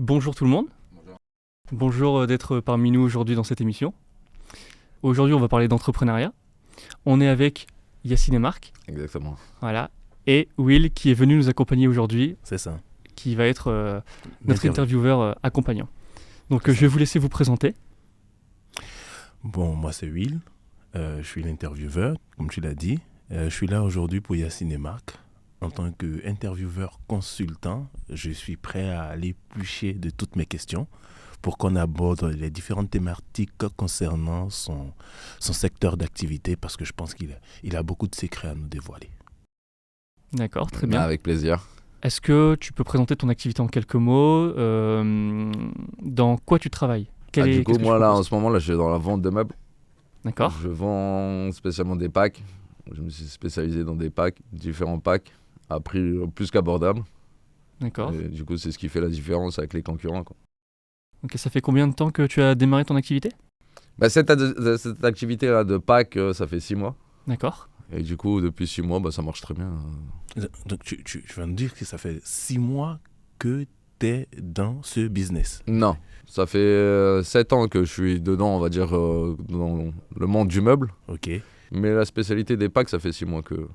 Bonjour tout le monde. Bonjour d'être parmi nous aujourd'hui dans cette émission. Aujourd'hui, on va parler d'entrepreneuriat. On est avec Yacine et Marc. Exactement. Voilà. Et Will qui est venu nous accompagner aujourd'hui. C'est ça. Qui va être notre intervieweur accompagnant. Donc je vais vous laisser vous présenter. Bon, moi c'est Will. Je suis l'intervieweur, comme tu l'as dit. Je suis là aujourd'hui pour Yacine et Marc. En tant qu'intervieweur consultant, je suis prêt à aller éplucher de toutes mes questions pour qu'on aborde les différentes thématiques concernant son secteur d'activité parce que je pense qu'il a beaucoup de secrets à nous dévoiler. D'accord, très bien. Avec plaisir. Est-ce que tu peux présenter ton activité en quelques mots dans quoi tu travailles? Du coup, moi là, en ce moment, là, je suis dans la vente de meubles. D'accord. Je vends spécialement des packs. Je me suis spécialisé dans des packs, différents packs, à prix plus qu'abordable. D'accord. Et du coup, c'est ce qui fait la différence avec les concurrents, quoi. Ok, ça fait combien de temps que tu as démarré ton activité? Cette activité-là de pack, ça fait 6 mois. D'accord. Et du coup, depuis 6 mois, ça marche très bien. Donc tu vas nous dire que ça fait 6 mois que tu es dans ce business? Non, ça fait 7 ans que je suis dedans, on va dire, dans le monde du meuble. Ok. Mais la spécialité des packs, ça fait 6 mois que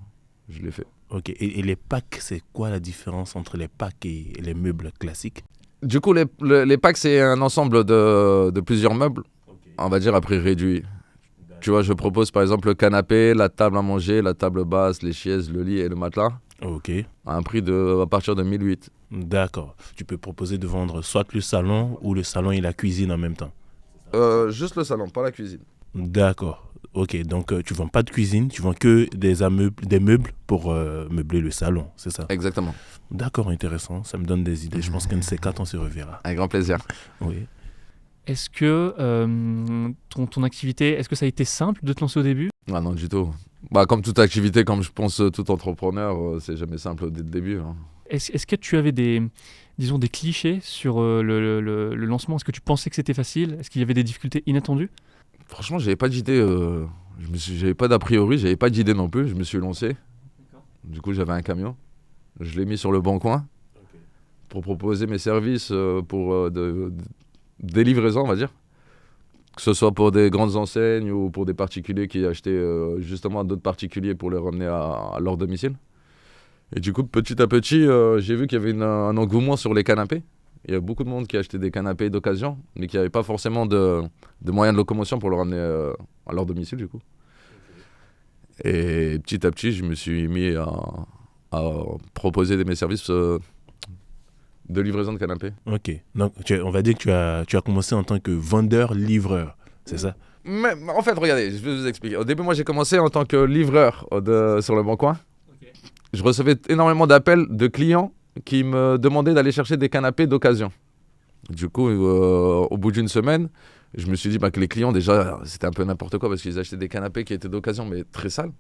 je l'ai fait. Ok. Et les packs, c'est quoi la différence entre les packs et les meubles classiques? Du coup, les packs, c'est un ensemble de plusieurs meubles, on va dire à prix réduit. Tu vois, je propose par exemple le canapé, la table à manger, la table basse, les chaises, le lit et le matelas. Ok. À un prix à partir de 1008. D'accord. Tu peux proposer de vendre soit le salon ou le salon et la cuisine en même temps? Juste le salon, pas la cuisine. D'accord. Ok, donc tu vends pas de cuisine, tu vends que des meubles pour meubler le salon, c'est ça? Exactement. D'accord, intéressant. Ça me donne des idées. Je pense qu'un de ces quatre, on se reverra. Avec grand plaisir. Oui. Est-ce que ton activité, est-ce que ça a été simple de te lancer au début? Ah non, du tout. Comme toute activité, comme je pense tout entrepreneur, c'est jamais simple dès le début. Hein. Est-ce que tu avais des clichés sur le lancement? Est-ce que tu pensais que c'était facile? Est-ce qu'il y avait des difficultés inattendues? Franchement, j'avais pas d'idée. J'avais pas d'a priori, j'avais pas d'idée non plus. Je me suis lancé. D'accord. Du coup, j'avais un camion. Je l'ai mis sur le bon coin pour proposer mes services pour des livraisons, on va dire. Que ce soit pour des grandes enseignes ou pour des particuliers qui achetaient justement à d'autres particuliers pour les ramener à leur domicile. Et du coup, petit à petit, j'ai vu qu'il y avait un engouement sur les canapés. Il y a beaucoup de monde qui achetait des canapés d'occasion, mais qui n'avait pas forcément de moyens de locomotion pour le ramener à leur domicile, du coup. Et petit à petit, je me suis mis à proposer mes services de livraison de canapés. Ok. Donc, on va dire que tu as commencé en tant que vendeur-livreur, c'est ça? Mais en fait, regardez, je vais vous expliquer. Au début, moi, j'ai commencé en tant que livreur sur le Bon Coin. Okay. Je recevais énormément d'appels de clients qui me demandaient d'aller chercher des canapés d'occasion. Du coup, au bout d'une semaine, je me suis dit que les clients, déjà, c'était un peu n'importe quoi parce qu'ils achetaient des canapés qui étaient d'occasion, mais très sales.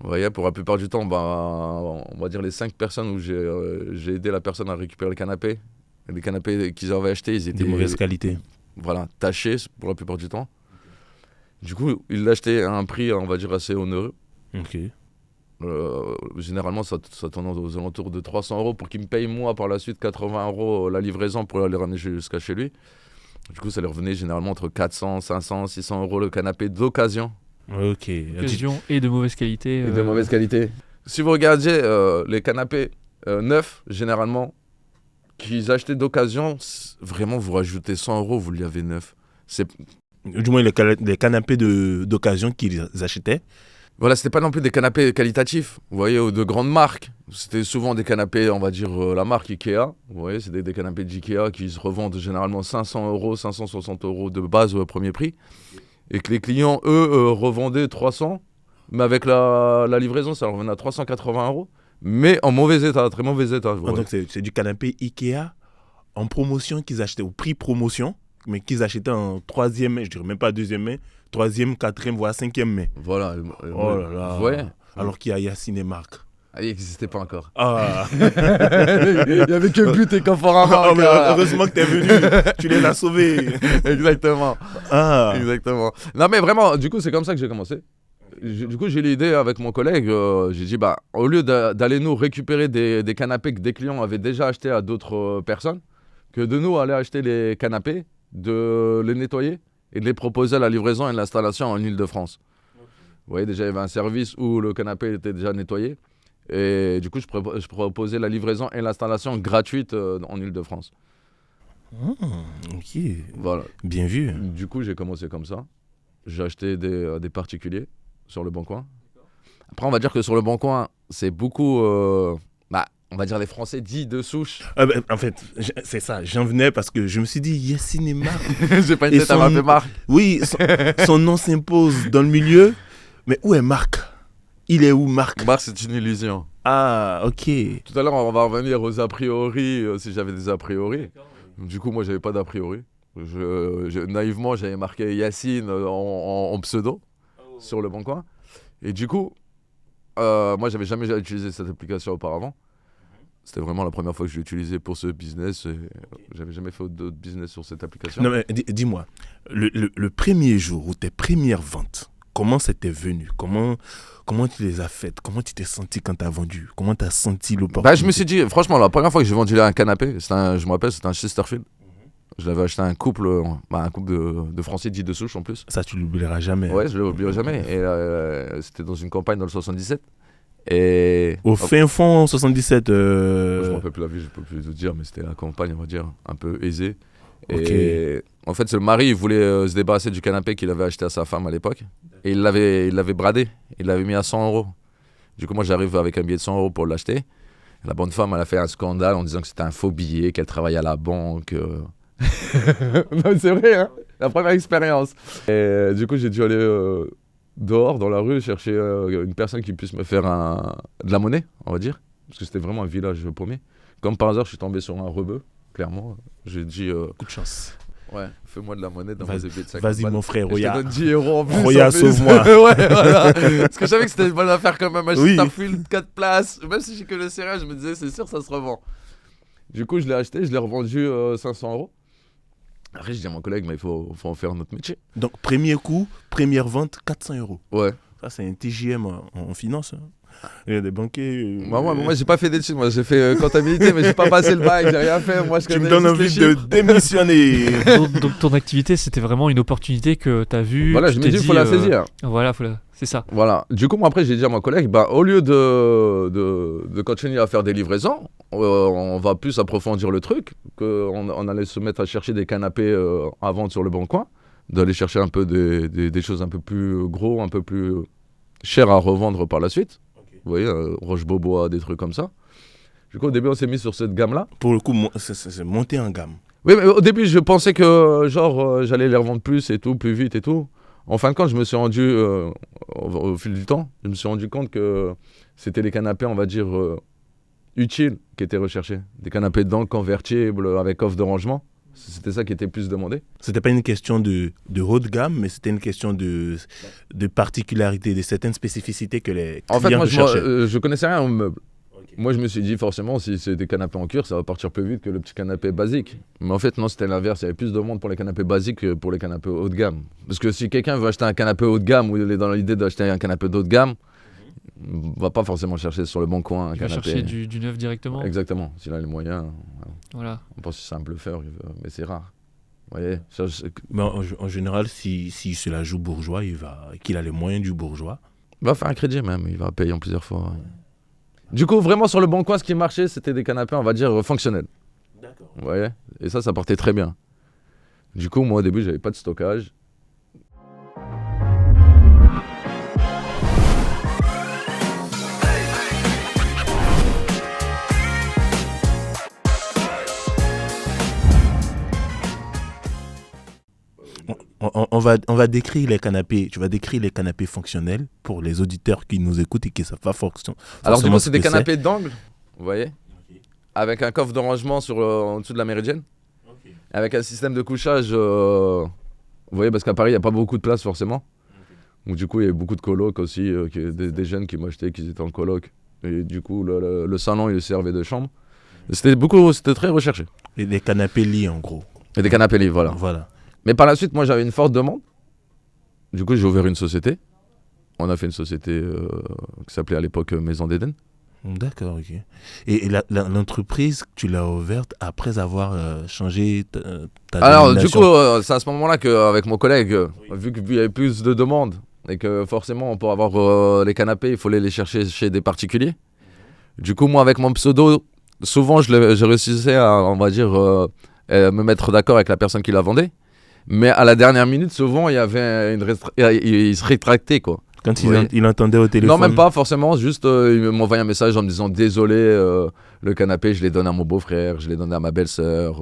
Vous voyez, pour la plupart du temps, on va dire les 5 personnes où j'ai aidé la personne à récupérer le canapé. Les canapés qu'ils avaient achetés, ils étaient... de mauvaise qualité. Voilà, tachés pour la plupart du temps. Okay. Du coup, ils l'achetaient à un prix, on va dire, assez onéreux. Ok. Généralement, ça tourne aux alentours de 300 € pour qu'il me paye moi par la suite 80 € la livraison pour les ramener jusqu'à chez lui. Du coup, ça leur revenait généralement entre 400, 500, 600 € le canapé d'occasion. Ok. D'occasion et de mauvaise qualité. Et de mauvaise qualité. Si vous regardiez les canapés neufs, généralement, qu'ils achetaient d'occasion, vraiment, vous rajoutez 100 €, vous l'avez neuf. Du moins, les canapés d'occasion qu'ils achetaient. Voilà, c'était pas non plus des canapés qualitatifs, vous voyez, ou de grandes marques. C'était souvent des canapés, on va dire, la marque Ikea. Vous voyez, c'est des canapés d'Ikea qui se revendent généralement 500 €, 560 € de base au premier prix. Et que les clients, eux, revendaient 300, mais avec la livraison, ça leur revenait à 380 €, mais en mauvais état, très mauvais état. Donc c'est du canapé Ikea en promotion qu'ils achetaient, au prix promotion, mais qu'ils achetaient en troisième main, je dirais même pas deuxième main, troisième, quatrième, voire cinquième main. Voilà. Oh là là. Vous voyez. Alors qu'il y a Yacine et Marc. Ah, il n'existait pas encore. Ah. Il n'y avait que but et Conforama. Oh, mais heureusement que tu es venu. Tu les as sauvés. Exactement. Ah. Exactement. Non, mais vraiment, du coup, c'est comme ça que j'ai commencé. Du coup, j'ai l'idée avec mon collègue. J'ai dit, au lieu d'aller nous récupérer des canapés que des clients avaient déjà achetés à d'autres personnes, que de nous aller acheter les canapés, de les nettoyer et de les proposer à la livraison et l'installation en Île-de-France. Vous voyez, déjà, il y avait un service où le canapé était déjà nettoyé. Et du coup, je proposais la livraison et l'installation gratuite en Île-de-France. Ok, Voilà. bien vu. Du coup, j'ai commencé comme ça. J'ai acheté des particuliers sur le Bon Coin. Après, on va dire que sur le Bon Coin, c'est beaucoup, on va dire les Français dits de souche. En fait, c'est ça, j'en venais parce que je me suis dit, Yacine et Marc. J'ai pas une tête à m'appeler Marc. Oui, son nom s'impose dans le milieu. Mais où est Marc? Il est où, Marc? Marc, c'est une illusion. Ah, ok. Tout à l'heure, on va revenir aux a priori, si j'avais des a priori. Du coup, moi, j'avais pas d'a priori. Naïvement, j'avais marqué Yacine en pseudo sur le Bon Coin. Et du coup, moi, j'avais jamais utilisé cette application auparavant. C'était vraiment la première fois que je l'ai utilisée pour ce business. Et j'avais jamais fait d'autres business sur cette application. Non, mais dis-moi, le premier jour ou tes premières ventes, comment c'était venu? Comment tu les as faites? Comment tu t'es senti quand tu as vendu? Comment tu as senti l'opportunité? Je me suis dit, franchement, la première fois que j'ai vendu un canapé, je me rappelle, c'était un Chesterfield. Je l'avais acheté à un couple de Français dits de souche en plus. Ça, tu l'oublieras jamais. Ouais, je ne l'oublierai jamais. Et c'était dans une campagne dans le 77. Et Au fin fond 77. je ne me rappelle plus la ville, je ne peux plus te dire, mais c'était la campagne, on va dire, un peu aisée. Et en fait, le mari il voulait se débarrasser du canapé qu'il avait acheté à sa femme à l'époque. Et il l'avait bradé. Il l'avait mis à 100 €. Du coup, moi, j'arrive avec un billet de 100 € pour l'acheter. La bonne femme, elle a fait un scandale en disant que c'était un faux billet, qu'elle travaillait à la banque. Non, c'est vrai, hein, la première expérience. Et du coup, j'ai dû aller dehors, dans la rue, chercher une personne qui puisse me faire de la monnaie, on va dire. Parce que c'était vraiment un village paumé. Comme par hasard, je suis tombé sur un rebeu, clairement. J'ai dit... Coup de chance. Ouais, fais-moi de la monnaie dans mes épées de 50 Vas-y, balles. mon frère, Et je Roya. te donne 10 € en plus. Roya, en plus. sauve-moi. Ouais, voilà. Parce que je savais que c'était une bonne affaire quand même. Acheter Oui. un fil 4 places. Même si j'ai que le serrage, je me disais, c'est sûr, ça se revend. Du coup, je l'ai acheté, je l'ai revendu 500 €. Après, je dis à mon collègue, mais il faut en faire notre métier. Donc, premier coup, première vente, 400 €. Ouais. Ça, c'est un TJM en finance. Hein. Il y a des banquiers. Moi, j'ai pas fait d'études. Moi, j'ai fait comptabilité, mais j'ai pas passé le bac, j'ai rien fait. Moi, je Tu me connais donnes juste envie les de chiffres. démissionner. Donc ton activité, c'était vraiment une opportunité que tu as vue. Voilà, tu je me t'es dis, il faut la saisir. Voilà, c'est ça. Voilà. Du coup, moi, après, j'ai dit à mon collègue, au lieu de continuer à faire des livraisons, on va plus approfondir le truc, qu'on allait se mettre à chercher des canapés à vendre sur le Bon Coin, d'aller chercher un peu des choses un peu plus gros, un peu plus chères à revendre par la suite. Vous voyez, Roche-Beaubois, des trucs comme ça. Du coup, au début, on s'est mis sur cette gamme-là. Pour le coup, c'est monter en gamme. Oui, mais au début, je pensais que j'allais les revendre plus et tout, plus vite et tout. En fin de compte, je me suis rendu, au fil du temps, je me suis rendu compte que c'était les canapés, on va dire, utiles qui étaient recherchés. Des canapés d'encre convertibles avec offre de rangement. C'était ça qui était plus demandé. C'était pas une question de haut de gamme, mais c'était une question de particularité, de certaines spécificités que les clients En fait, moi, recherchaient. je connaissais rien au meuble. Moi, je me suis dit, forcément, si c'est des canapés en cuir, ça va partir plus vite que le petit canapé basique. Mais en fait, non, c'était l'inverse. Il y avait plus de monde pour les canapés basiques que pour les canapés haut de gamme. Parce que si quelqu'un veut acheter un canapé haut de gamme ou il est dans l'idée d'acheter un canapé haut de gamme, il va pas forcément chercher sur le bon coin un Il va canapé. chercher du neuf directement. Exactement. S'il a les moyens. Voilà. On pense que c'est un bluffeur, mais c'est rare. Vous voyez Mais en général, si cela joue bourgeois, qu'il a les moyens du bourgeois. Il va faire un crédit même, il va payer en plusieurs fois. Du coup, vraiment sur le Bon Coin, ce qui marchait, c'était des canapés, on va dire, fonctionnels. D'accord. Vous voyez. Et ça partait très bien. Du coup, moi, au début, j'avais pas de stockage. On va décrire les canapés. Tu vas décrire les canapés fonctionnels pour les auditeurs qui nous écoutent et qui ne savent pas forcément. Alors, du coup, c'est ce des que canapés d'angle, vous voyez, avec un coffre de rangement en dessous de la méridienne, avec un système de couchage, vous voyez, parce qu'à Paris, il n'y a pas beaucoup de place forcément. Donc, du coup, il y a beaucoup de colocs aussi, des jeunes qui m'ont acheté, qui étaient en coloc. Et du coup, le salon, il servait de chambre. C'était très recherché. Et des canapés lits, en gros. Et des canapés libres, voilà. Voilà. Mais par la suite, moi, j'avais une forte demande. Du coup, j'ai ouvert une société. On a fait une société qui s'appelait à l'époque Maison d'Éden. D'accord, ok. Et l'entreprise, tu l'as ouverte après avoir changé ta Alors, du coup, dénomination. c'est à ce moment-là qu'avec mon collègue, vu qu'il y avait plus de demandes et que forcément, pour avoir les canapés, il fallait les chercher chez des particuliers. Du coup, moi, avec mon pseudo, souvent, je réussissais à, on va dire, me mettre d'accord avec la personne qui la vendait. Mais à la dernière minute, souvent, il y avait il se rétractait, quoi. Quand Vous voyez. il entendait au téléphone. Non, même pas forcément, juste il m'envoyait un message en me disant désolé, le canapé, je l'ai donné à mon beau-frère, je l'ai donné à ma belle-sœur.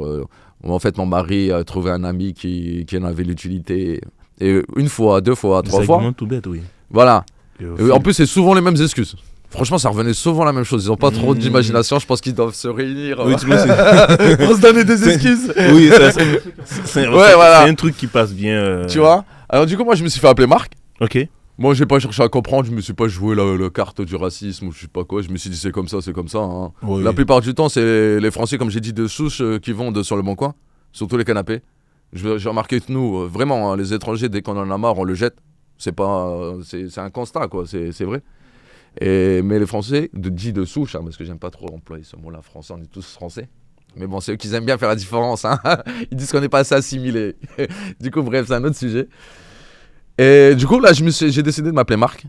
En fait, mon mari a trouvé un ami qui en avait l'utilité. Et une fois, deux fois, trois Des fois. arguments tout bêtes, oui. Voilà. Et au En fil- plus, c'est souvent les mêmes excuses. Franchement, ça revenait souvent la même chose. Ils n'ont pas trop Mmh. d'imagination. Je pense qu'ils doivent se réunir Oui, tu vois, c'est- pour se donner des c'est- excuses. oui, Ouais, voilà. c'est un truc qui passe bien. Tu vois. Alors, du coup, moi, je me suis fait appeler Marc. Ok. Moi, j'ai pas cherché à comprendre, je me suis pas joué la carte du racisme ou je sais pas quoi. Je me suis dit c'est comme ça, c'est comme ça. Hein. Oui. La plupart du temps, c'est les Français, comme j'ai dit, de souche qui vendent sur le bon coin, surtout les canapés. J'ai remarqué que nous, vraiment, hein, les étrangers, dès qu'on en a marre, on le jette. C'est pas, c'est un constat, quoi. C'est vrai. Mais les Français, dit de souche, hein, parce que j'aime pas trop employer ce mot-là, français, on est tous français. Mais bon, c'est eux qui aiment bien faire la différence. Hein. Ils disent qu'on n'est pas assez assimilés. Du coup, bref, c'est un autre sujet. Et du coup, là, j'ai décidé de m'appeler Marc.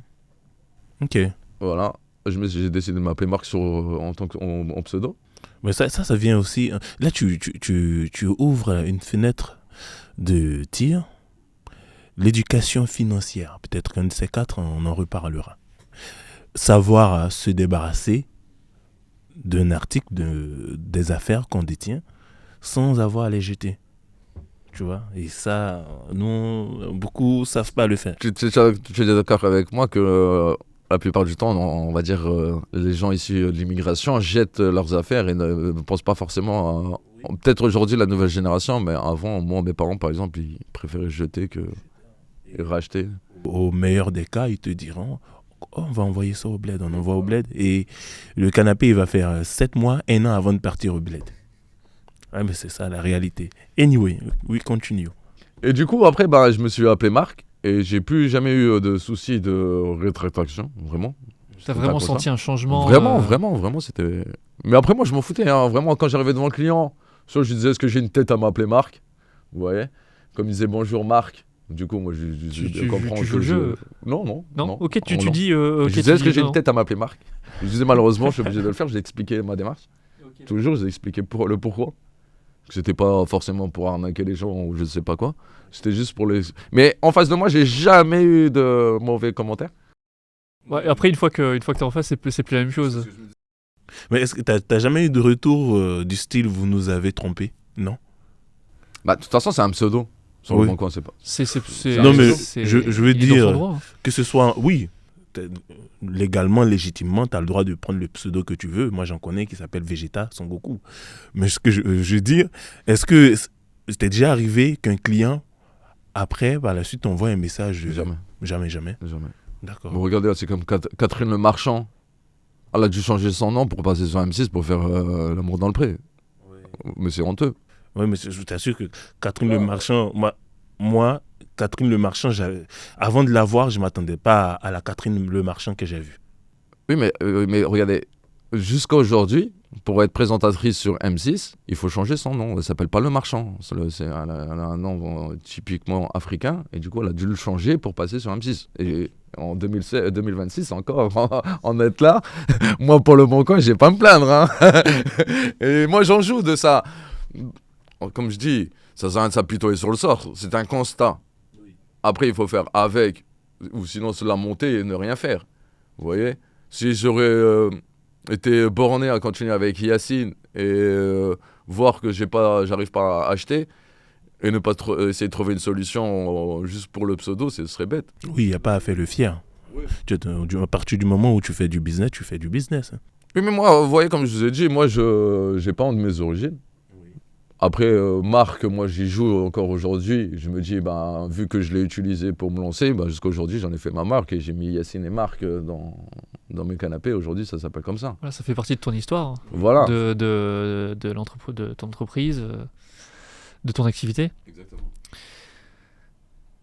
Ok. Voilà. J'ai décidé de m'appeler Marc en tant en pseudo. Mais ça vient aussi. Là, tu ouvres une fenêtre de tir. L'éducation financière. Peut-être qu'un de ces quatre, on en reparlera. Savoir se débarrasser d'un article, des affaires qu'on détient, sans avoir à les jeter. Tu vois, et ça, nous, beaucoup ne savent pas le faire. Tu es d'accord avec moi que la plupart du temps, on va dire, les gens issus de l'immigration jettent leurs affaires et ne pensent pas forcément à... Peut-être aujourd'hui la nouvelle génération, mais avant, moi, mes parents, par exemple, ils préféraient jeter que racheter. Au meilleur des cas, ils te diront, oh, on va envoyer ça au bled, on envoie au bled. Et le canapé, il va faire 7 mois, 1 an avant de partir au bled. Ah, mais c'est ça la réalité. Anyway, we continue. Et du coup, après, bah, je me suis appelé Marc et j'ai plus jamais eu de soucis de rétractation, vraiment. T'as vraiment senti un changement Vraiment, c'était... Mais après, moi, je m'en foutais, hein. Vraiment, quand j'arrivais devant le client, soit je lui disais, est-ce que j'ai une tête à m'appeler Marc? Vous voyez? Comme il disait, bonjour Marc. Du coup, moi, je comprends tu que joues le jeu. Non. Ok, tu Non. dis... Je ok, disais, est-ce tu que dis j'ai non. une tête à m'appeler Marc? Je disais, malheureusement, je suis obligé de le faire, j'ai expliqué ma démarche. Ok. Toujours, j'ai expliqué le pourquoi. Que c'était pas forcément pour arnaquer les gens ou je sais pas quoi. C'était juste pour les... Mais en face de moi, j'ai jamais eu de mauvais commentaires. Ouais, après, une fois que t'es en face, c'est plus la même chose. Mais est-ce que t'as jamais eu de retour du style vous nous avez trompé? Non. Bah, de toute façon, c'est un pseudo. Sur Oui. le bon coin, c'est pas. Non, mais je veux il est dans dire- son droit, hein. Que ce soit, oui, légalement, légitimement, tu as le droit de prendre le pseudo que tu veux. Moi, j'en connais qui s'appelle Vegeta Son Goku. Mais ce que je veux dire, est-ce que c'était déjà arrivé qu'un client, après, par la suite, t'envoie un message Jamais. Jamais. D'accord. Bon, regardez, c'est comme Catherine Le Marchand. Elle a dû changer son nom pour passer sur M6 pour faire L'amour dans le pré. Mais c'est honteux. Oui, mais je t'assure que Catherine Le Marchand, moi, Catherine Le Marchand, avant de la voir, je ne m'attendais pas à la Catherine Le Marchand que j'ai vue. Oui, mais regardez, jusqu'à aujourd'hui, pour être présentatrice sur M6, il faut changer son nom. Elle ne s'appelle pas Le Marchand. Elle a un nom typiquement africain. Et du coup, elle a dû le changer pour passer sur M6. Et en 2026, encore, en être là, moi, pour le bon coin, je vais pas me plaindre. Hein. Et moi, j'en joue de ça. Comme je dis, ça sert à rien de s'apitoyer sur le sort. C'est un constat. Après, il faut faire avec, ou sinon se la monter et ne rien faire. Vous voyez? Si j'aurais été borné à continuer avec Yacine et voir que j'arrive pas à acheter et ne pas essayer de trouver une solution juste pour le pseudo, ce serait bête. Oui, il n'y a pas à faire le fier. Oui. À partir du moment où tu fais du business, tu fais du business. Oui, mais moi, vous voyez, comme je vous ai dit, moi, je n'ai pas honte de mes origines. Après, Marc, moi, j'y joue encore aujourd'hui. Je me dis, ben, vu que je l'ai utilisé pour me lancer, ben, jusqu'à aujourd'hui, j'en ai fait ma marque et j'ai mis Yacine et Marc dans mes canapés. Aujourd'hui, ça s'appelle comme ça. Voilà, ça fait partie de ton histoire, Voilà. de ton entreprise, de ton activité. Exactement.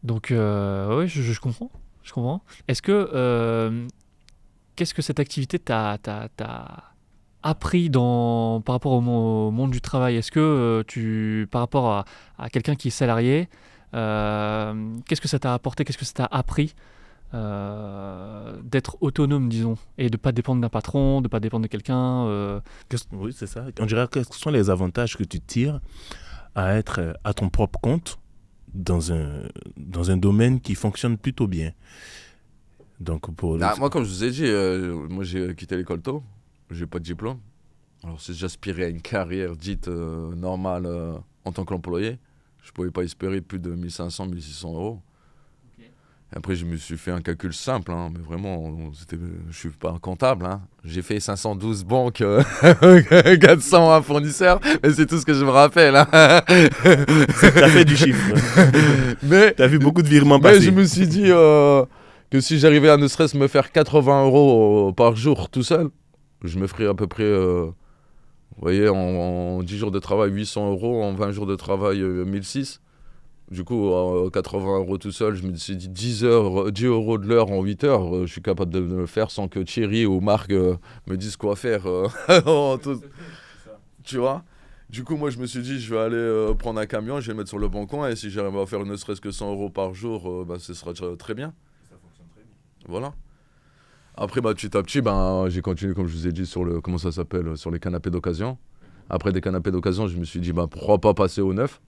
Donc, oui, je comprends. Est-ce que qu'est-ce que cette activité t'a appris par rapport au monde du travail? Est-ce que par rapport à quelqu'un qui est salarié, qu'est-ce que ça t'a apporté? Qu'est-ce que ça t'a appris d'être autonome, disons, et de ne pas dépendre d'un patron, de ne pas dépendre de quelqu'un Oui, c'est ça. On dirait quels sont les avantages que tu tires à être à ton propre compte dans un domaine qui fonctionne plutôt bien. Donc moi, comme je vous ai dit, moi j'ai quitté l'école tôt, j'ai pas de diplôme. Alors si j'aspirais à une carrière dite normale en tant qu'employé, je pouvais pas espérer plus de 1500, 1600 euros. Après, je me suis fait un calcul simple, hein, mais vraiment, je suis pas un comptable. Hein. J'ai fait 512 banques, 401 fournisseurs, mais c'est tout ce que je me rappelle. Hein. T'as fait du chiffre. Mais t'as vu beaucoup de virements passer. Mais je me suis dit que si j'arrivais à ne serait-ce me faire 80 euros par jour tout seul, je me ferais à peu près, vous voyez, en 10 jours de travail, 800 euros, en 20 jours de travail, 1006. Du coup, 80 euros tout seul, je me suis dit 10 euros de l'heure en 8 heures, je suis capable de le faire sans que Thierry ou Marc me disent quoi faire. Tu vois? Du coup, moi, je me suis dit, je vais aller prendre un camion, je vais le mettre sur le bon coin, et si j'arrive à faire ne serait-ce que 100 euros par jour, ce sera très bien. Ça fonctionne très bien. Voilà. Après, petit à petit, j'ai continué, comme je vous ai dit, sur les canapés d'occasion. Après des canapés d'occasion, je me suis dit, pourquoi pas passer au neuf?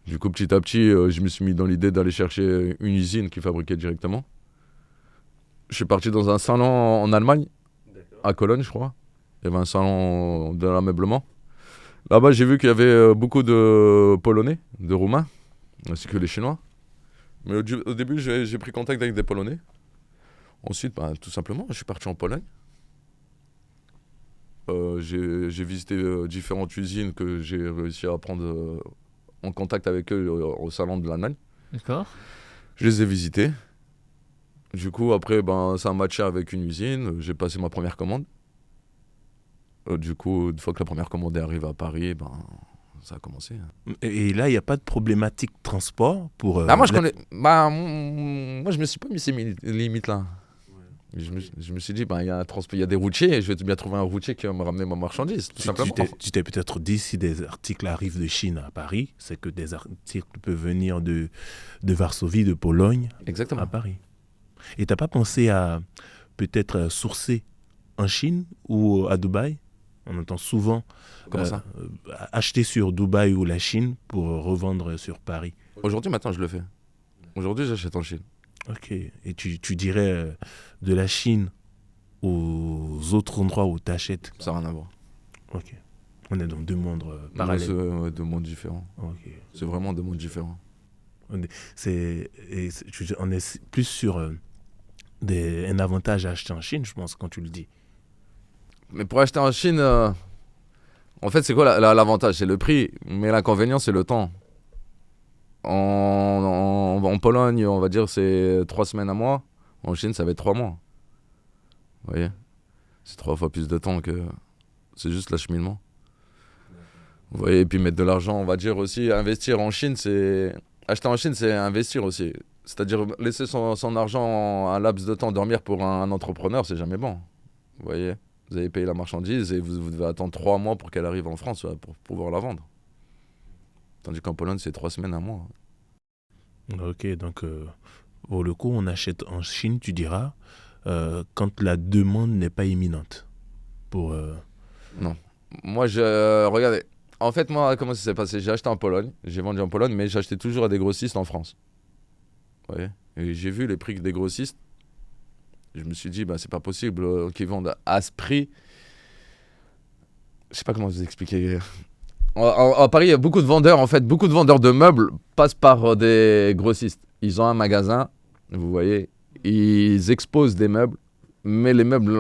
Du coup, petit à petit, je me suis mis dans l'idée d'aller chercher une usine qui fabriquait directement. Je suis parti dans un salon en Allemagne, à Cologne, je crois. Il y avait un salon de l'ameublement. Là-bas, j'ai vu qu'il y avait beaucoup de Polonais, de Roumains, ainsi que les Chinois. Mais au début, j'ai pris contact avec des Polonais. Ensuite, tout simplement, je suis parti en Pologne. J'ai visité différentes usines que j'ai réussi à prendre en contact avec eux au salon de l'Allemagne. D'accord. Je les ai visités. Du coup, après, ça a matché avec une usine. J'ai passé ma première commande. Du coup, une fois que la première commande est arrivée à Paris, ça a commencé. Et là, il n'y a pas de problématique de transport pour... moi, je me suis pas mis ces limites là. Je me suis dit, il y a des routiers, je vais bien trouver un routier qui va me ramener ma marchandise, tout simplement. Tu t'es peut-être dit, si des articles arrivent de Chine à Paris, c'est que des articles peuvent venir de Varsovie, de Pologne, exactement, à Paris. Et tu n'as pas pensé à peut-être sourcer en Chine ou à Dubaï? On entend souvent acheter sur Dubaï ou la Chine pour revendre sur Paris. Aujourd'hui, maintenant, je le fais. Aujourd'hui, j'achète en Chine. Ok. Et tu dirais de la Chine aux autres endroits où tu achètes? Ça n'a rien à voir. Ok. On est dans deux mondes parallèles. C'est deux mondes différents. Ok. C'est vraiment deux mondes différents. On est plus sur un avantage à acheter en Chine, je pense, quand tu le dis. Mais pour acheter en Chine, en fait, c'est quoi l'avantage? C'est le prix, mais l'inconvénient, c'est le temps. En Pologne, on va dire, c'est 3 semaines à mois. En Chine, ça va être 3 mois. Vous voyez? C'est 3 fois plus de temps que... C'est juste l'acheminement. Vous voyez? Et puis mettre de l'argent, on va dire aussi, investir en Chine, c'est... Acheter en Chine, c'est investir aussi. C'est-à-dire laisser son argent un laps de temps dormir pour un entrepreneur, c'est jamais bon. Vous voyez? Vous avez payé la marchandise et vous devez attendre 3 mois pour qu'elle arrive en France pour pouvoir la vendre. Tandis qu'en Pologne, c'est 3 semaines, 1 mois. Ok, donc pour le coup, on achète en Chine, tu diras, quand la demande n'est pas imminente. Non. Moi, regardez. En fait, moi, comment ça s'est passé? J'ai acheté en Pologne, j'ai vendu en Pologne, mais j'achetais toujours à des grossistes en France. Vous voyez? Et j'ai vu les prix des grossistes. Je me suis dit, c'est pas possible qu'ils vendent à ce prix. Je sais pas comment vous expliquer. À Paris, il y a beaucoup de vendeurs, en fait. Beaucoup de vendeurs de meubles passent par des grossistes. Ils ont un magasin, vous voyez. Ils exposent des meubles, mais les meubles,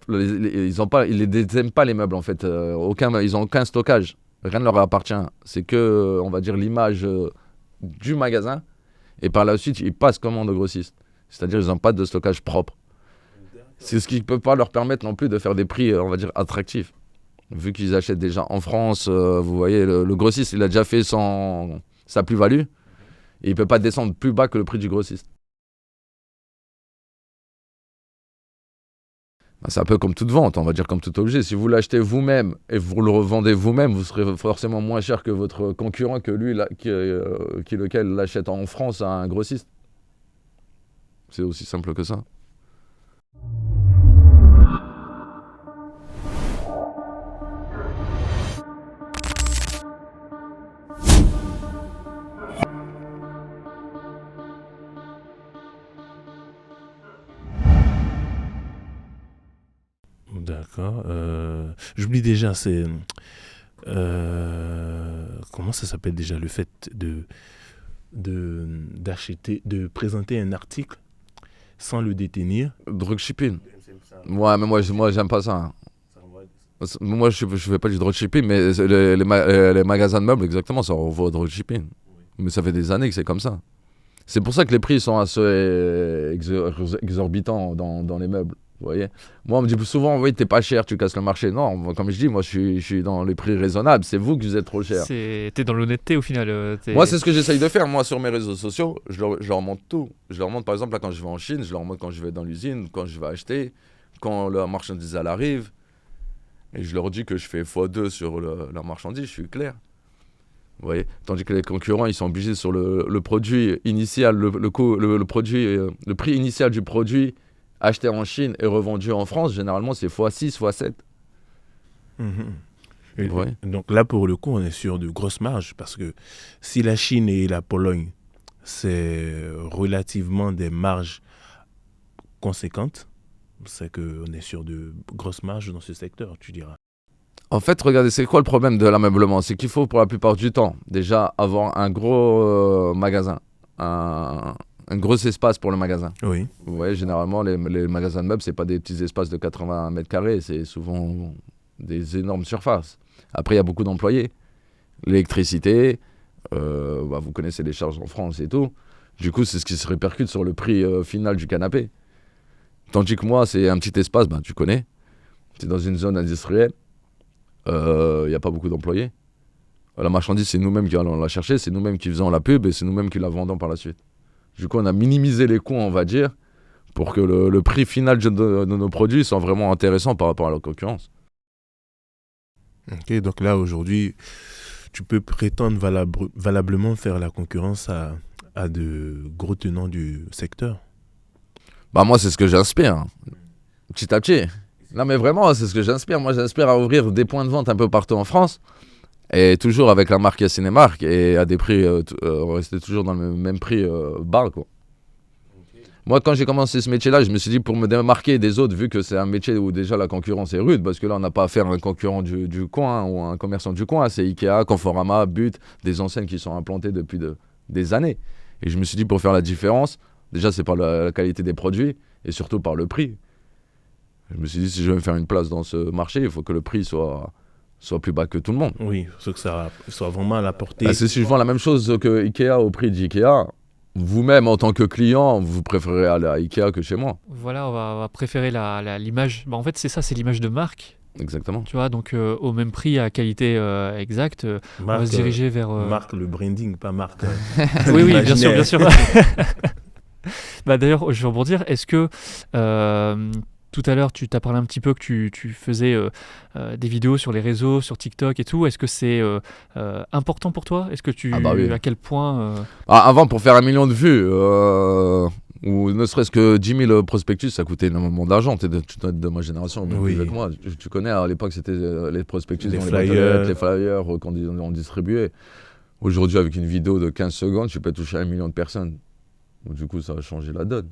ils les détiennent pas, les meubles, en fait. Ils n'ont aucun stockage. Rien ne leur appartient. C'est que, on va dire, l'image du magasin. Et par la suite, ils passent commande aux grossistes. C'est-à-dire qu'ils n'ont pas de stockage propre. C'est ce qui ne peut pas leur permettre non plus de faire des prix, on va dire, attractifs. Vu qu'ils achètent déjà en France, vous voyez, le grossiste, il a déjà fait sa plus-value. Et il ne peut pas descendre plus bas que le prix du grossiste. C'est un peu comme toute vente, on va dire comme tout objet. Si vous l'achetez vous-même et vous le revendez vous-même, vous serez forcément moins cher que votre concurrent, que lui, lequel l'achète en France à un grossiste. C'est aussi simple que ça. D'accord. J'oublie déjà, c'est... comment ça s'appelle déjà le fait d'acheter, de présenter un article sans le détenir? Dropshipping. Ouais, mais moi j'aime pas ça. Moi, je fais pas du dropshipping, mais les magasins de meubles, exactement, ça renvoie au dropshipping. Mais ça fait des années que c'est comme ça. C'est pour ça que les prix sont assez exorbitants dans les meubles. Vous voyez, moi, on me dit souvent, oui, t'es pas cher, tu casses le marché. Non, comme je dis, moi, je suis dans les prix raisonnables. C'est vous qui vous êtes trop cher. T'es dans l'honnêteté au final. Moi, c'est ce que j'essaye de faire. Moi, sur mes réseaux sociaux, je leur montre tout. Je leur montre, par exemple, là, quand je vais en Chine, je leur montre quand je vais dans l'usine, quand je vais acheter, quand la marchandise, elle arrive. Et je leur dis que je fais x2 sur la marchandise, je suis clair. Vous voyez, tandis que les concurrents, ils sont obligés sur le produit initial, le prix initial du produit acheté en Chine et revendu en France, généralement, c'est x6, x7. Ouais. Donc là, pour le coup, on est sur de grosses marges parce que si la Chine et la Pologne, c'est relativement des marges conséquentes, c'est qu'on est sur de grosses marges dans ce secteur, tu diras. En fait, regardez, c'est quoi le problème de l'ameublement? C'est qu'il faut, pour la plupart du temps, déjà avoir un gros magasin, un gros espace pour le magasin. Oui. Vous voyez, généralement, les magasins de meubles, c'est pas des petits espaces de 80 mètres carrés, c'est souvent des énormes surfaces. Après, il y a beaucoup d'employés. L'électricité, vous connaissez les charges en France et tout. Du coup, c'est ce qui se répercute sur le prix final du canapé. Tandis que moi, c'est un petit espace, tu connais. C'est dans une zone industrielle. Il n'y a pas beaucoup d'employés. La marchandise, c'est nous-mêmes qui allons la chercher, c'est nous-mêmes qui faisons la pub et c'est nous-mêmes qui la vendons par la suite. Du coup, on a minimisé les coûts, on va dire, pour que le prix final de nos produits soit vraiment intéressant par rapport à la concurrence. Ok, donc là, aujourd'hui, tu peux prétendre valablement faire la concurrence à de gros tenants du secteur. Moi, c'est ce que j'inspire, petit à petit. Non, mais vraiment, c'est ce que j'inspire. Moi, j'inspire à ouvrir des points de vente un peu partout en France. Et toujours avec la marque Cinémark et à des prix, rester toujours dans le même prix bas, quoi. Okay. Moi, quand j'ai commencé ce métier-là, je me suis dit, pour me démarquer des autres, vu que c'est un métier où déjà la concurrence est rude, parce que là, on n'a pas affaire à un concurrent du coin ou un commerçant du coin, c'est Ikea, Conforama, But, des enseignes qui sont implantées depuis des années. Et je me suis dit, pour faire la différence, déjà, c'est par la qualité des produits et surtout par le prix. Je me suis dit, si je veux me faire une place dans ce marché, il faut que le prix soit plus bas que tout le monde. Oui, il faut que ça soit vraiment à la portée. Si je vends la même chose que Ikea au prix d'Ikea, vous-même en tant que client, vous préférez aller à Ikea que chez moi. Voilà, on va préférer l'image. En fait, c'est ça, c'est l'image de marque. Exactement. Tu vois, donc au même prix, à qualité exacte, on va se diriger vers... Marque le branding, pas marque. Oui, bien sûr, bien sûr. D'ailleurs, je vais rebondir. Est-ce que... tout à l'heure, tu t'as parlé un petit peu que tu faisais des vidéos sur les réseaux, sur TikTok et tout. Est-ce que c'est important pour toi? Est-ce que oui. À quel point Avant, pour faire 1 million de vues, ou ne serait-ce que 10 000 prospectus, ça coûtait énormément d'argent. Tu es de ma génération, même plus avec moi. Tu connais, à l'époque, c'était les prospectus, les flyers qu'on distribuait. Aujourd'hui, avec une vidéo de 15 secondes, tu peux toucher 1 million de personnes. Donc, du coup, ça a changé la donne.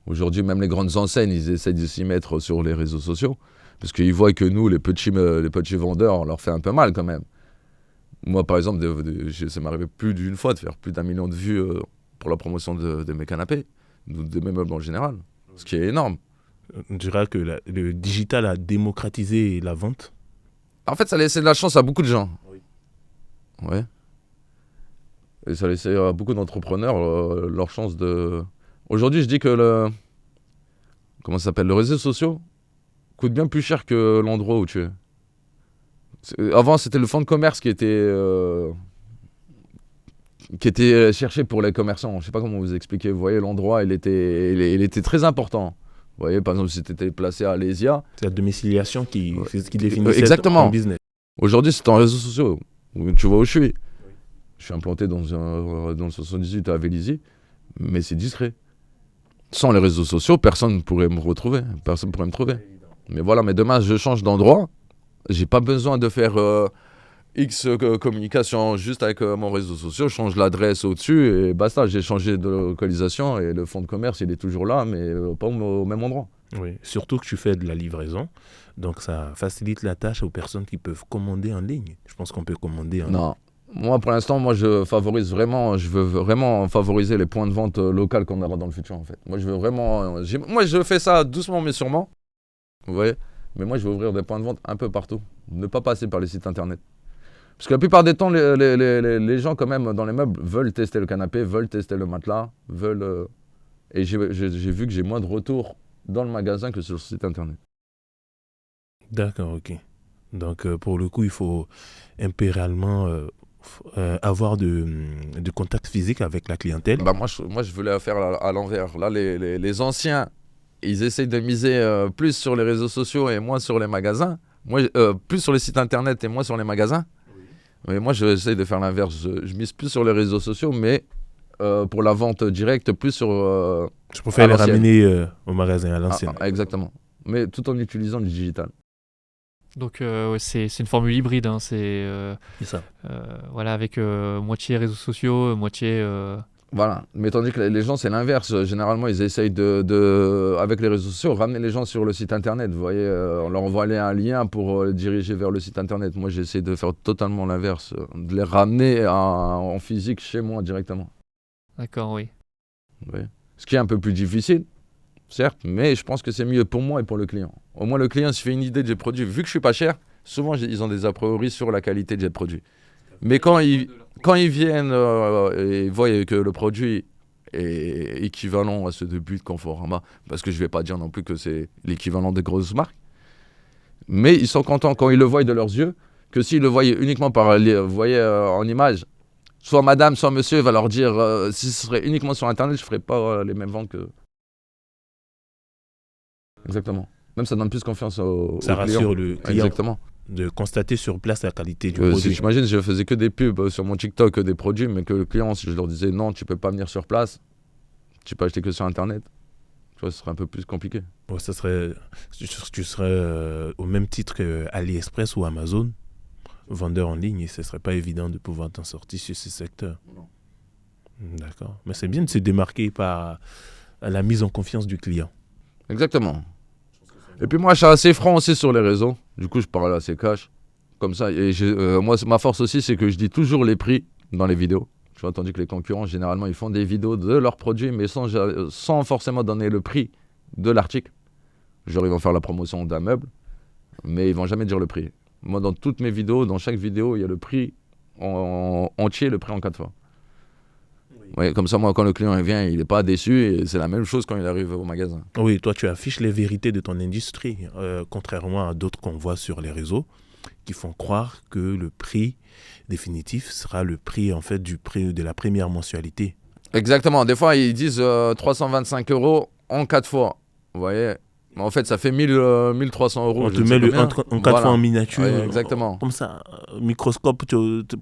Aujourd'hui, même les grandes enseignes, ils essaient de s'y mettre sur les réseaux sociaux. Parce qu'ils voient que nous, les petits vendeurs, on leur fait un peu mal quand même. Moi, par exemple, ça m'est arrivé plus d'une fois de faire plus d'1 million de vues pour la promotion de mes canapés, de mes meubles en général. Ce qui est énorme. On dirait que le digital a démocratisé la vente. En fait, ça a laissé de la chance à beaucoup de gens. Oui. Ouais. Et ça a laissé à beaucoup d'entrepreneurs leur chance de... Aujourd'hui, je dis que le réseau social coûte bien plus cher que l'endroit où tu es. Avant, c'était le fonds de commerce qui était cherché pour les commerçants. Je ne sais pas comment vous expliquer. Vous voyez, l'endroit, il était très important. Vous voyez, par exemple, si tu étais placé à Alésia. C'est la domiciliation qui définit Exactement. ton business. Aujourd'hui, c'est en réseaux sociaux. Tu vois où je suis. Je suis implanté dans le 78 à Vélizy, mais c'est discret. Sans les réseaux sociaux, personne ne pourrait me retrouver. Personne ne pourrait me trouver. Mais voilà, mais demain, je change d'endroit. J'ai pas besoin de faire X communication juste avec mon réseau social. Je change l'adresse au-dessus et basta. J'ai changé de localisation et le fonds de commerce, il est toujours là, mais pas au même endroit. Oui, surtout que tu fais de la livraison. Donc, ça facilite la tâche aux personnes qui peuvent commander en ligne. Je pense qu'on peut commander en ligne. Non. Moi, pour l'instant, je veux vraiment favoriser les points de vente locaux qu'on aura dans le futur, en fait. Moi, je fais ça doucement mais sûrement. Vous voyez ? Mais moi, je veux ouvrir des points de vente un peu partout. Ne pas passer par les sites internet. Parce que la plupart des temps, les gens, quand même, dans les meubles, veulent tester le canapé, veulent tester le matelas, Et j'ai vu que j'ai moins de retours dans le magasin que sur le site internet. D'accord, ok. Donc, pour le coup, il faut impéralement avoir de contact physique avec la clientèle. Bah moi, je voulais faire à l'envers. Là, les anciens, ils essayent de miser plus sur les réseaux sociaux et moins sur les magasins. Moi, plus sur les sites internet et moins sur les magasins. Oui. Mais moi, j'essaie de faire l'inverse. Je mise plus sur les réseaux sociaux, mais pour la vente directe, plus sur... Je préfère les ramener au magasin, à l'ancienne. Exactement. Mais tout en utilisant le digital. Donc c'est une formule hybride, hein. C'est ça. Voilà, avec moitié réseaux sociaux, moitié... Voilà, mais tandis que les gens, c'est l'inverse. Généralement, ils essayent avec les réseaux sociaux, ramener les gens sur le site internet. Vous voyez, on leur envoie un lien pour les diriger vers le site internet. Moi, j'essaie de faire totalement l'inverse, de les ramener en physique chez moi directement. D'accord, oui. Oui. Ce qui est un peu plus difficile, certes, mais je pense que c'est mieux pour moi et pour le client. Au moins, le client se fait une idée des produits. Vu que je suis pas cher, souvent, ils ont des a priori sur la qualité des produits. Mais quand ils viennent et voient que le produit est équivalent à ceux de But, Conforama, parce que je ne vais pas dire non plus que c'est l'équivalent des grosses marques, mais ils sont contents quand ils le voient de leurs yeux, que s'ils le voyaient uniquement en image, soit madame, soit monsieur va leur dire, si ce serait uniquement sur Internet, je ne ferais pas les mêmes ventes que... Exactement. Même ça donne plus confiance au client. Ça rassure le client. Exactement. De constater sur place la qualité du produit. Si j'imagine, je faisais que des pubs sur mon TikTok des produits, mais que le client, si je leur disais non, tu peux pas venir sur place, tu peux acheter que sur Internet, tu vois, ce serait un peu plus compliqué. Ouais, tu serais au même titre qu'AliExpress ou Amazon, vendeur en ligne, et ce serait pas évident de pouvoir t'en sortir sur ce secteur. Non. D'accord. Mais c'est bien de se démarquer par la mise en confiance du client. Exactement. Et puis moi, je suis assez franc aussi sur les réseaux. Du coup, je parle assez cash. Comme ça. Et moi, ma force aussi, c'est que je dis toujours les prix dans les vidéos. Tu vois, tandis que les concurrents, généralement, ils font des vidéos de leurs produits, mais sans forcément donner le prix de l'article. Genre, ils vont faire la promotion d'un meuble, mais ils vont jamais dire le prix. Moi, dans toutes mes vidéos, dans chaque vidéo, il y a le prix entier, le prix en 4 fois. Oui, comme ça, moi, quand le client vient, il n'est pas déçu et c'est la même chose quand il arrive au magasin. Oui, toi, tu affiches les vérités de ton industrie, contrairement à d'autres qu'on voit sur les réseaux qui font croire que le prix définitif sera le prix, en fait, du prix de la première mensualité. Exactement. Des fois, ils disent 325 € en 4 fois. Vous voyez ? Mais en fait, ça fait 1300 €. On te met en 4 fois en miniature. Oui, exactement. Comme ça, microscope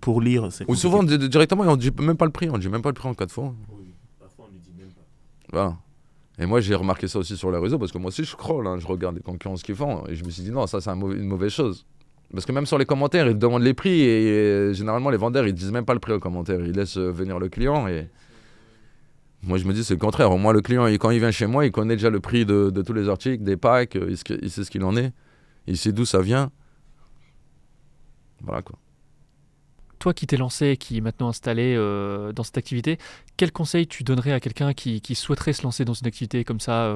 pour lire. Ou souvent, directement, on ne dit même pas le prix. On ne dit même pas le prix en 4 fois. Oui, parfois, on ne dit même pas. Voilà. Et moi, j'ai remarqué ça aussi sur les réseaux, parce que moi aussi, je scrolle, je regarde les concurrents ce qu'ils font. Et je me suis dit, non, ça, c'est une mauvaise chose. Parce que même sur les commentaires, ils demandent les prix. Et généralement, les vendeurs, ils disent même pas le prix aux commentaires. Ils laissent venir le client. Et moi, je me dis, c'est le contraire. Au moins, le client, quand il vient chez moi, il connaît déjà le prix de tous les articles, des packs. Il sait ce qu'il en est. Il sait d'où ça vient. Voilà, quoi. Toi qui t'es lancé, qui est maintenant installé dans cette activité, quel conseil tu donnerais à quelqu'un qui souhaiterait se lancer dans une activité comme ça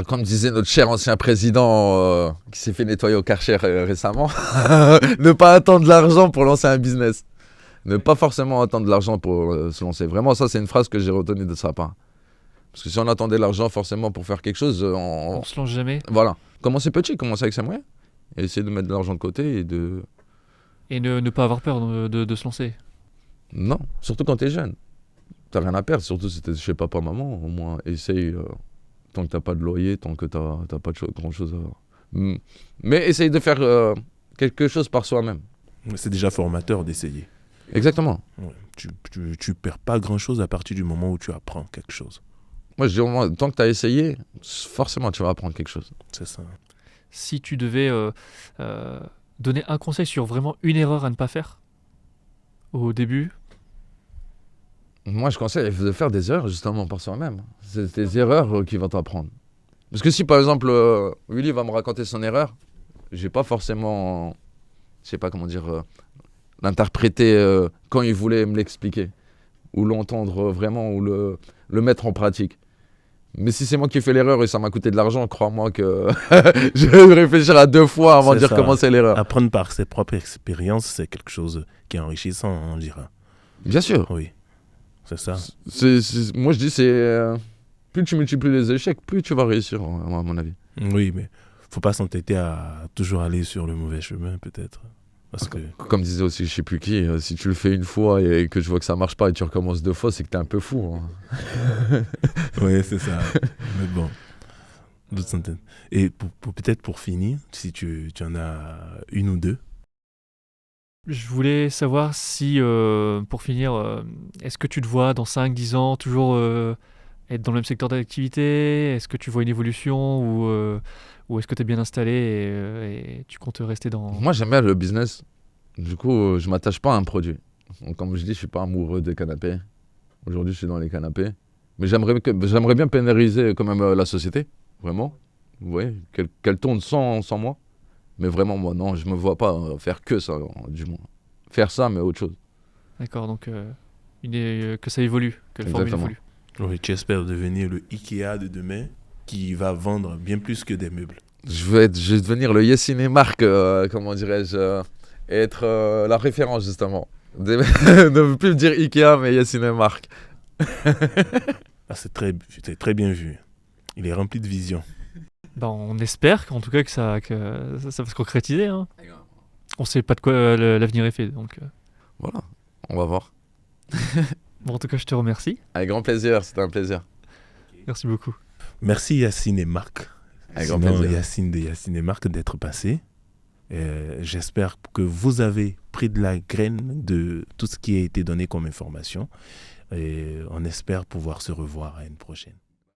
Comme disait notre cher ancien président qui s'est fait nettoyer au Karcher récemment, ne pas attendre de l'argent pour lancer un business. Ne pas forcément attendre de l'argent pour se lancer. Vraiment, ça, c'est une phrase que j'ai retenue de sa part. Parce que si on attendait l'argent forcément pour faire quelque chose, on se lance jamais. Voilà. Commencez petit, commencez avec ses moyens. Et essayez de mettre de l'argent de côté et de... Et ne pas avoir peur de se lancer. Non, surtout quand t'es jeune. T'as rien à perdre, surtout si t'es chez papa, maman. Au moins, essaye Tant que tu n'as pas de loyer, tant que tu n'as pas grand-chose à... Mais essaye de faire quelque chose par soi-même. C'est déjà formateur d'essayer. Exactement. Ouais. Tu perds pas grand-chose à partir du moment où tu apprends quelque chose. Moi, je dis, au moins, tant que tu as essayé, forcément, tu vas apprendre quelque chose. C'est ça. Si tu devais donner un conseil sur vraiment une erreur à ne pas faire au début, Moi, je conseille de faire des erreurs, justement, par soi-même. C'est des erreurs qui vont t'apprendre. Parce que si, par exemple, Willy va me raconter son erreur, j'ai pas forcément... Je sais pas comment dire... l'interpréter quand il voulait me l'expliquer. Ou l'entendre vraiment, ou le mettre en pratique. Mais si c'est moi qui fais l'erreur et ça m'a coûté de l'argent, crois-moi que je vais réfléchir à 2 fois avant de dire comment c'est l'erreur. Apprendre par ses propres expériences, c'est quelque chose qui est enrichissant, on dira. Bien sûr. Oui, c'est ça. Moi, je dis, plus tu multiplies les échecs, plus tu vas réussir, à mon avis. Oui, mais faut pas s'entêter à toujours aller sur le mauvais chemin, peut-être. Parce que... Comme disait aussi, je sais plus qui, si tu le fais une fois et que je vois que ça marche pas et tu recommences 2 fois, c'est que t'es un peu fou. Hein. Oui, c'est ça. Mais bon, d'autres centaines. Et peut-être pour finir, si tu en as une ou deux. je voulais savoir si, pour finir, est-ce que tu te vois dans 5-10 ans toujours être dans le même secteur d'activité? Est-ce que tu vois une évolution ou est-ce que tu es bien installé et tu comptes rester dans... Moi, j'aime bien le business. Du coup, je m'attache pas à un produit. Donc, comme je dis, je suis pas amoureux des canapés. Aujourd'hui, je suis dans les canapés. Mais j'aimerais bien pénaliser quand même la société. Vraiment. Oui, qu'elle tourne sans moi. Mais vraiment, moi, non, je me vois pas faire que ça, du moins. Faire ça, mais autre chose. D'accord, donc que ça évolue, que la formule Exactement. évolue. Oui, tu espères devenir le Ikea de demain qui va vendre bien plus que des meubles. Je vais devenir le Yessine et Marc, comment dirais-je, et être la référence, justement. Ne plus me dire Ikea, mais Yessine et Marc. Ah, c'est très bien vu. Il est rempli de vision. Ben, on espère en tout cas que ça va se concrétiser. Hein. On sait pas de quoi l'avenir est fait. Donc, Voilà, on va voir. bon, en tout cas, je te remercie. Avec grand plaisir, c'était un plaisir. Merci beaucoup. Merci Yacine et Marc. Avec grand Sinon, plaisir. Yacine et Marc d'être passés. J'espère que vous avez pris de la graine de tout ce qui a été donné comme information. Et on espère pouvoir se revoir à une prochaine.